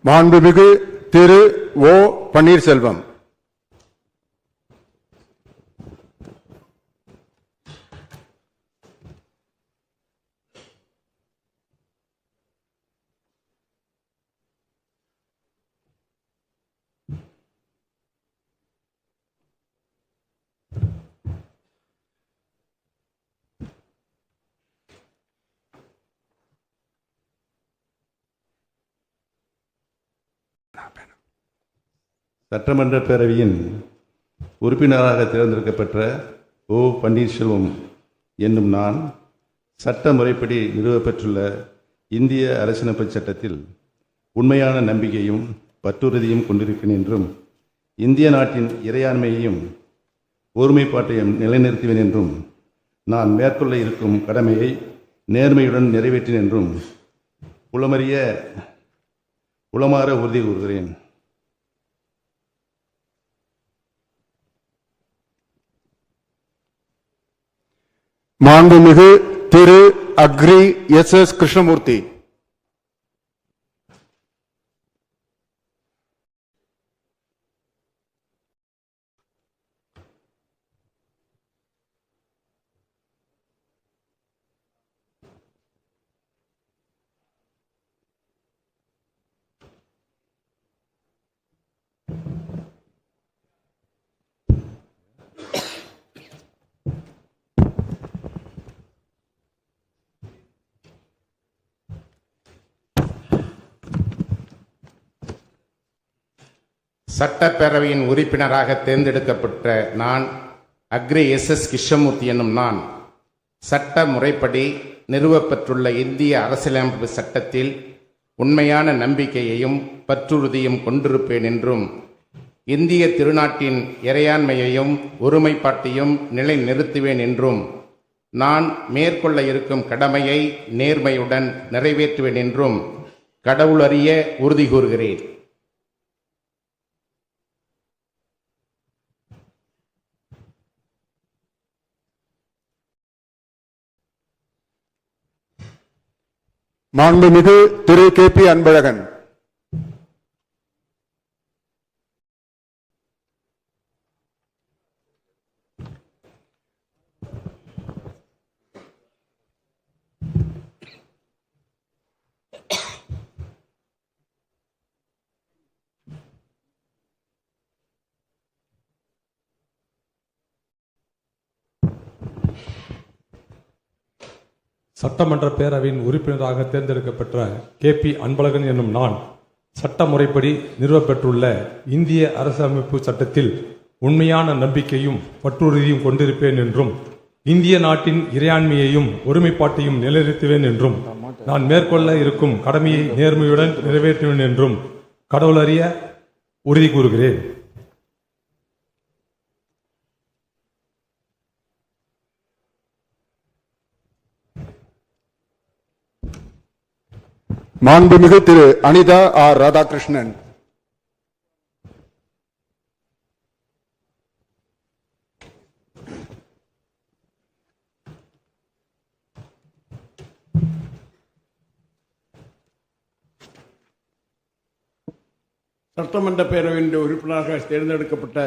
மாண்புமிகு திரு ஓ பன்னீர்செல்வம். சட்டமன்ற பேரவையின் உறுப்பினராக தேர்ந்தெடுக்கப்பட்ட ஓ பன்னீர்செல்வம் என்னும் நான் சட்ட முறைப்படி நிறுவப்பெற்றுள்ள இந்திய அரசியலமைப்பு சட்டத்தில் உண்மையான நம்பிக்கையும் பற்றுறுதியும் கொண்டிருக்கிறேன் என்றும் இந்திய நாட்டின் இறையாண்மையையும் ஒருமைப்பாட்டையும் நிலைநிறுத்துவேன் என்றும் நான் மேற்கொள்ள இருக்கும் கடமையை நேர்மையுடன் நிறைவேற்றேன் என்றும் உளமாற உறுதி கூறுகிறேன். மாண்புமிகு திரு அக்ரி எஸ் கிருஷ்ணமூர்த்தி. சட்டப்பேரவையின் உறுப்பினராக தேர்ந்தெடுக்கப்பட்ட நான் அக்ரி எஸ் கிருஷ்ணமூர்த்தி என்னும் நான் சட்ட முறைப்படி நிறுவப்பெற்றுள்ள இந்திய அரசியலமைப்பு சட்டத்தில் உண்மையான நம்பிக்கையையும் பற்றுறுதியும் கொண்டிருப்பேன் என்றும் இந்திய திருநாட்டின் இறையாண்மையையும் ஒருமைப்பாட்டையும் நிலைநிறுத்துவேன் என்றும் நான் மேற்கொள்ள இருக்கும் கடமையை நேர்மையுடன் நிறைவேற்றுவேன் என்றும் கடவுளறிய உறுதி கூறுகிறேன். மாண்புமிகு திரு KP அன்பழகன். சட்டமன்ற பேரவையின் உறுப்பினராக தேர்ந்தெடுக்கப்பட்ட KP அன்பழகன் என்னும் நான் சட்ட முறைப்படி நிறுவப்பெற்றுள்ள இந்திய அரசியலமைப்பு சட்டத்தில் உண்மையான நம்பிக்கையும் பற்றுறுதியும் கொண்டிருப்பேன் என்றும் இந்திய நாட்டின் இறையாண்மையையும் ஒருமைப்பாட்டையும் நிலைநிறுத்துவேன் என்றும் நான் மேற்கொள்ள இருக்கும் கடமையை நேர்மையுடன் நிறைவேற்றுவேன் என்றும் கடவுளறிய உறுதி கூறுகிறேன். மாண்புமிகு திரு அனிதா ஆர் ராதாகிருஷ்ணன். சட்டமன்ற பேரவையின் உறுப்பினராக தேர்ந்தெடுக்கப்பட்ட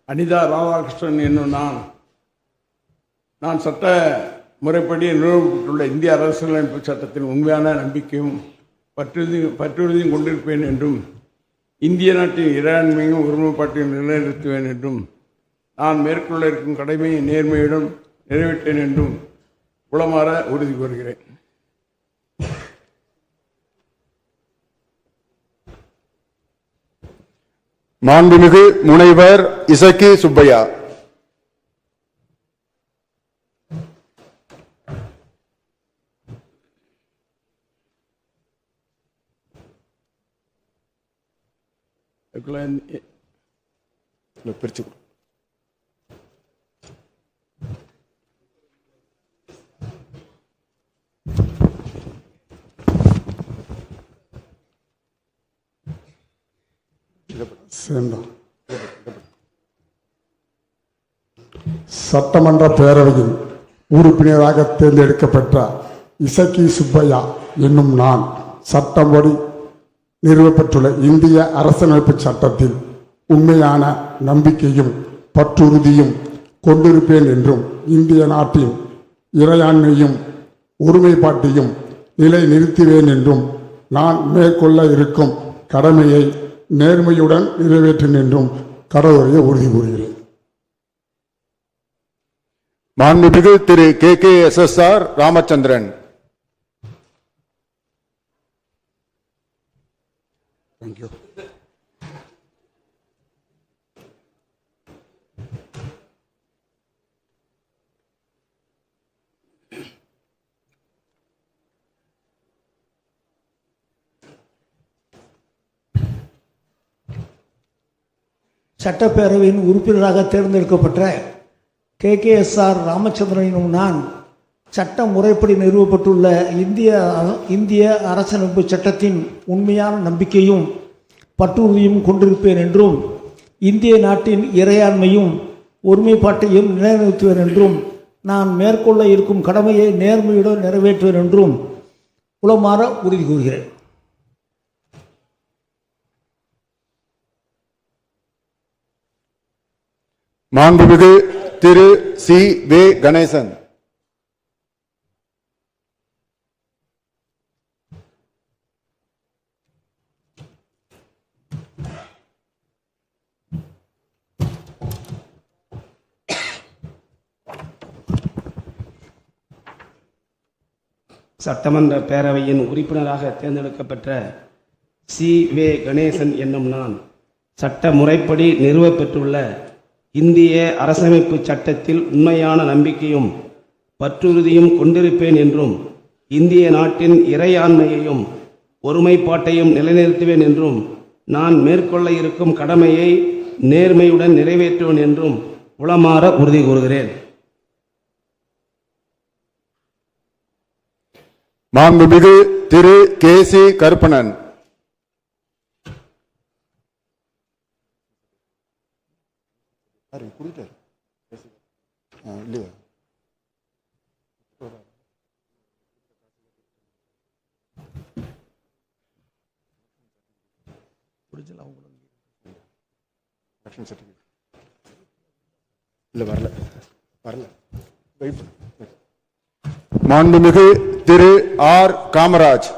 அனிதா ராதாகிருஷ்ணன் என்னும் நான் சட்ட முறைப்படி நிறுவப்பட்டுள்ள இந்திய அரசியலமைப்பு சட்டத்தின் உண்மையான நம்பிக்கையும் பற்றுறுதியும் கொண்டிருப்பேன் என்றும் இந்திய நாட்டின் இறையாண்மையும் ஒருமைப்பாட்டையும் நிலைநிறுத்துவேன் என்றும் நான் மேற்கொள்ள இருக்கும் கடமையை நேர்மையுடன் நிறைவேற்றேன் என்றும் உளமாற உறுதி கூறுகிறேன். மாண்புமிகு முனைவர் இசக்கி சுப்பையா. பிரிச்சு சட்டமன்ற பேரவையின் உறுப்பினராக தேர்ந்தெடுக்கப்பட்ட இசக்கி சுப்பையா என்னும் நான் சட்டப்படி நிறுவப்பட்டுள்ள இந்திய அரசியலமைப்பு சட்டத்தில் உண்மையான நம்பிக்கையும் பற்றுறுதியும் கொண்டிருப்பேன் என்றும் இந்திய நாட்டின் இறையாண்மையும் ஒருமைப்பாட்டையும் நிலைநிறுத்துவேன் என்றும் நான் மேற்கொள்ள இருக்கும் கடமையை நேர்மையுடன் நிறைவேற்றேன் என்றும் கடவுளையை உறுதி கூறுகிறேன். மாண்புமிகு திரு KKSSR ராமச்சந்திரன். சட்டப்பேரவையின் உறுப்பினராக தேர்ந்தெடுக்கப்பட்ட KKSR ராமச்சந்திரன் எனும் நான் சட்ட முறைப்படி நிறுவப்பட்டுள்ள இந்திய அரசியலமைப்பு சட்டத்தின் உண்மையான நம்பிக்கையும் பற்றுறுதியும் கொண்டிருப்பேன் என்றும் இந்திய நாட்டின் இறையாண்மையும் ஒருமைப்பாட்டையும் நிலைநிறுத்துவேன் என்றும் நான் மேற்கொள்ள இருக்கும் கடமையை நேர்மையுடன் நிறைவேற்றுவேன் என்றும் உளமாற உறுதி கூறுகிறேன். மாண்புமிகு திரு C.V. கணேசன். சட்டமன்ற பேரவையின் உறுப்பினராக தேர்ந்தெடுக்கப்பட்ட C.V. கணேசன் என்னும் நான் சட்ட முறைப்படி நிறுவப்பெற்றுள்ள இந்திய அரசமைப்பு சட்டத்தில் உண்மையான நம்பிக்கையும் பற்றுறுதியும் கொண்டிருப்பேன் என்றும் இந்திய நாட்டின் இறையாண்மையையும் ஒருமைப்பாட்டையும் நிலைநிறுத்துவேன் என்றும் நான் மேற்கொள்ள இருக்கும் கடமையை நேர்மையுடன் நிறைவேற்றுவேன் என்றும் உளமாற உறுதி கூறுகிறேன். மாண்புமிகு திரு K.C. கருப்பணன். மாண்புமிகு திரு R. காமராஜ்.